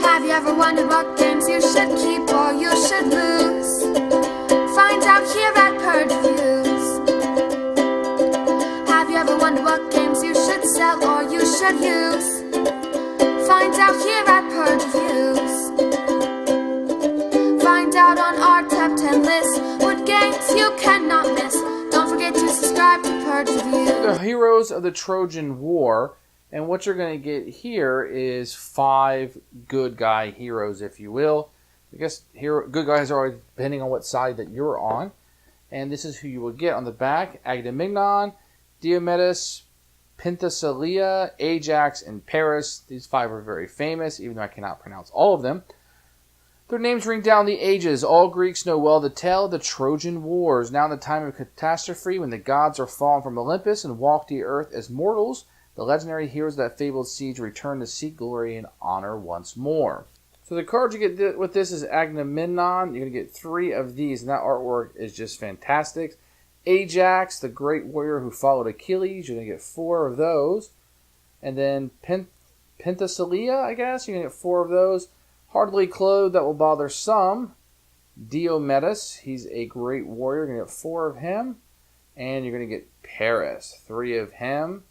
Have you ever wondered what games you should keep or you should lose? Find out here at Purge Reviews. Have you ever wondered what games you should sell or you should use? Find out here at Purge Reviews. Find out on our top 10 list what games you cannot miss. Don't forget to subscribe to Purge Reviews. The heroes of the Trojan War. And what you're going to get here is 5 good guy heroes, if you will. I guess good guys are always depending on what side that you're on. And this is who you will get on the back. Agamemnon, Diomedes, Penthesilea, Ajax, and Paris. These 5 are very famous, even though I cannot pronounce all of them. Their names ring down the ages. All Greeks know well the tale of the Trojan Wars. Now in the time of catastrophe, when the gods are fallen from Olympus and walk the earth as mortals, the legendary heroes of that fabled siege return to seek glory and honor once more. So the card you get with this is Agamemnon. You're going to get 3 of these, and that artwork is just fantastic. Ajax, the great warrior who followed Achilles. You're going to get 4 of those. And then Penthesilea, I guess. You're going to get 4 of those. Hardly clothed, that will bother some. Diomedes, he's a great warrior. You're going to get 4 of him. And you're going to get Paris, 3 of him.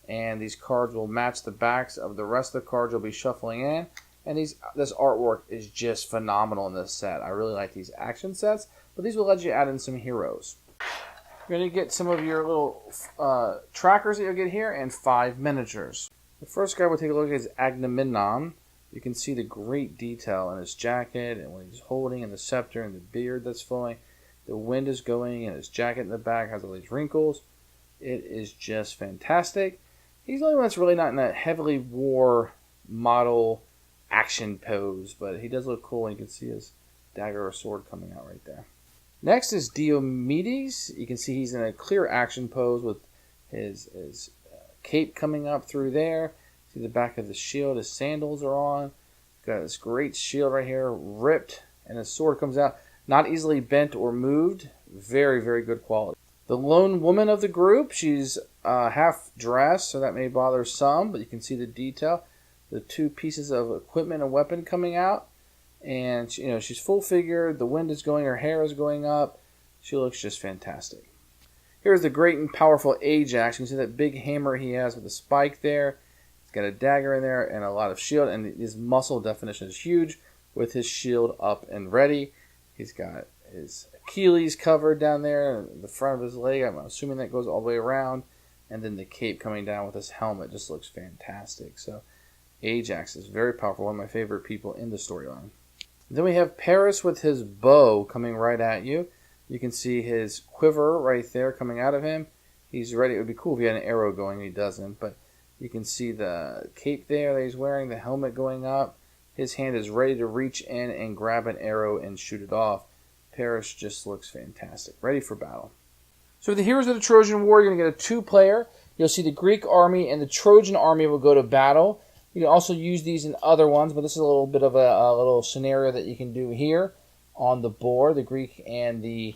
And these cards will match the backs of the rest of the cards you'll be shuffling in. And this artwork is just phenomenal in this set. I really like these action sets, but these will let you add in some heroes. You're going to get some of your little trackers that you'll get here and 5 miniatures. The first guy we'll take a look at is Agamemnon. You can see the great detail in his jacket and what he's holding and the scepter and the beard that's flowing. The wind is going and his jacket in the back has all these wrinkles. It is just fantastic. He's the only one that's really not in that heavily war model action pose, but he does look cool, and you can see his dagger or sword coming out right there. Next is Diomedes. You can see he's in a clear action pose with his cape coming up through there. See the back of the shield, his sandals are on. Got this great shield right here, ripped, and his sword comes out. Not easily bent or moved. Very, very good quality. The lone woman of the group, she's half dressed, so that may bother some, but you can see the detail. The 2 pieces of equipment and weapon coming out, and she's full figured. The wind is going, her hair is going up. She looks just fantastic. Here's the great and powerful Ajax. You can see that big hammer he has with a spike there. He's got a dagger in there and a lot of shield, and his muscle definition is huge with his shield up and ready. He's got his Achilles covered down there, the front of his leg. I'm assuming that goes all the way around. And then the cape coming down with his helmet just looks fantastic. So Ajax is very powerful, one of my favorite people in the storyline. Then we have Paris with his bow coming right at you. You can see his quiver right there coming out of him. He's ready. It would be cool if he had an arrow going. He doesn't. But you can see the cape there that he's wearing, the helmet going up. His hand is ready to reach in and grab an arrow and shoot it off. Paris just looks fantastic. Ready for battle. So for the heroes of the Trojan War, you're going to get a 2-player. You'll see the Greek army and the Trojan army will go to battle. You can also use these in other ones, but this is a little bit of a little scenario that you can do here on the board. The Greek and the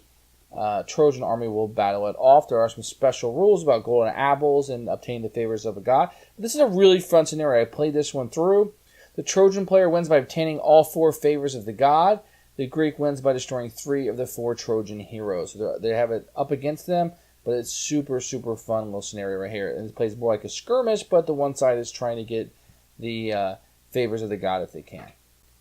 Trojan army will battle it off. There are some special rules about golden apples and obtaining the favors of a god. But this is a really fun scenario. I played this one through. The Trojan player wins by obtaining all 4 favors of the god. The Greek wins by destroying 3 of the 4 Trojan heroes. So they have it up against them, but it's super, super fun little scenario right here. And it plays more like a skirmish, but the one side is trying to get the favors of the god if they can.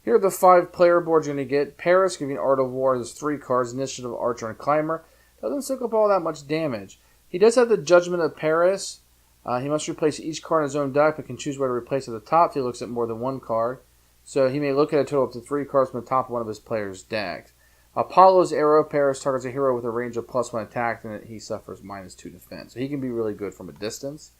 Here are the 5-player boards you're going to get. Paris, giving Art of War, has 3 cards, Initiative, Archer, and Climber. Doesn't soak up all that much damage. He does have the Judgment of Paris. He must replace each card in his own deck, but can choose where to replace at the top if he looks at more than 1 card. So he may look at a total up to 3 cards from the top of one of his players' decks. Apollo's Arrow. Paris targets a hero with a range of +1 attack, and he suffers -2 defense. So he can be really good from a distance.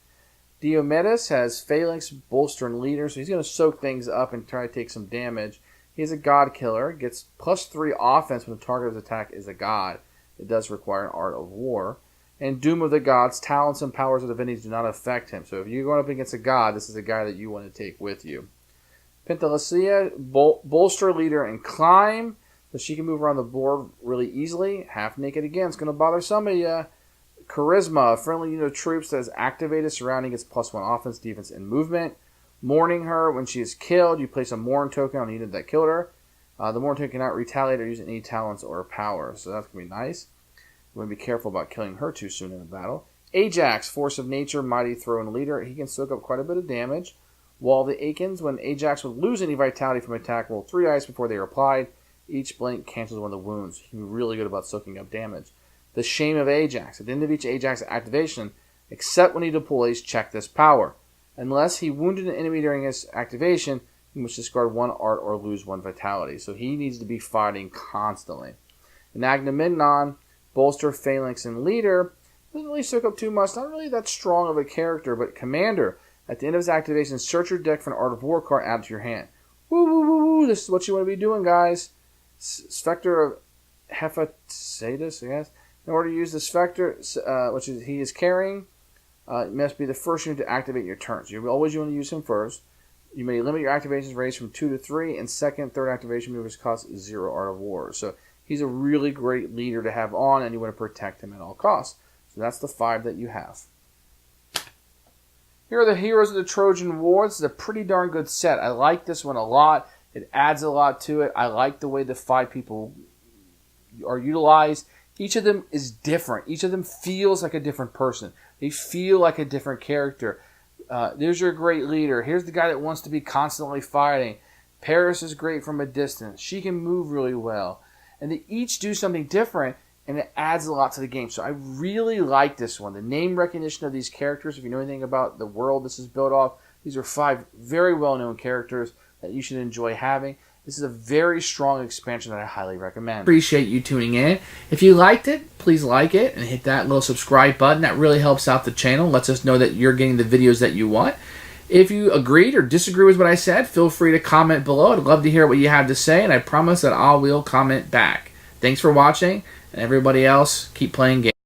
Diomedes has Phalanx, Bolster, and Leader, so he's going to soak things up and try to take some damage. He is a God Killer, gets +3 offense when the target of his attack is a god. It does require an Art of War. And Doom of the Gods, talents and powers of divinities do not affect him. So if you're going up against a god, this is a guy that you want to take with you. Penthesilea, Bolster, Leader, and Climb. So she can move around the board really easily. Half naked again. It's going to bother some of you. Charisma, a friendly unit of troops that is activated, surrounding its +1 offense, defense, and movement. Mourning her when she is killed, you place a mourn token on the unit that killed her. The mourn token cannot retaliate or use any talents or powers, so that's going to be nice. You want to be careful about killing her too soon in a battle. Ajax, Force of Nature, Mighty Throne Leader. He can soak up quite a bit of damage. Wall of the Akins, when Ajax would lose any vitality from attack, roll 3 dice before they are applied. Each blink cancels one of the wounds. He can be really good about soaking up damage. The Shame of Ajax. At the end of each Ajax activation, except when he deploys, check this power. Unless he wounded an enemy during his activation, he must discard 1 art or lose 1 vitality. So he needs to be fighting constantly. In Agamemnon, Bolster, Phalanx, and Leader. Doesn't really soak up too much. Not really that strong of a character, but Commander. At the end of his activation, search your deck for an Art of War card, add to your hand. Woo, woo, woo, woo. This is what you want to be doing, guys. Spectre of Hephaestus, I guess. In order to use the Spectre, which he is carrying, it must be the first unit to activate your turn. So you always want to use him first. You may limit your activations range from 2 to 3, and second, third activation moves cost 0 Art of War. So he's a really great leader to have on, and you want to protect him at all costs. So that's the 5 that you have. Here are the heroes of the Trojan War. This is a pretty darn good set. I like this one a lot. It adds a lot to it. I like the way the 5 people are utilized. Each of them is different. Each of them feels like a different person. They feel like a different character. There's your great leader. Here's the guy that wants to be constantly fighting. Paris is great from a distance. She can move really well. And they each do something different, and it adds a lot to the game. So I really like this one. The name recognition of these characters, if you know anything about the world this is built off, these are 5 very well-known characters that you should enjoy having. This is a very strong expansion that I highly recommend. Appreciate you tuning in. If you liked it, please like it and hit that little subscribe button. That really helps out the channel, lets us know that you're getting the videos that you want. If you agreed or disagree with what I said, feel free to comment below. I'd love to hear what you have to say, and I promise that I will comment back. Thanks for watching, and everybody else, keep playing games.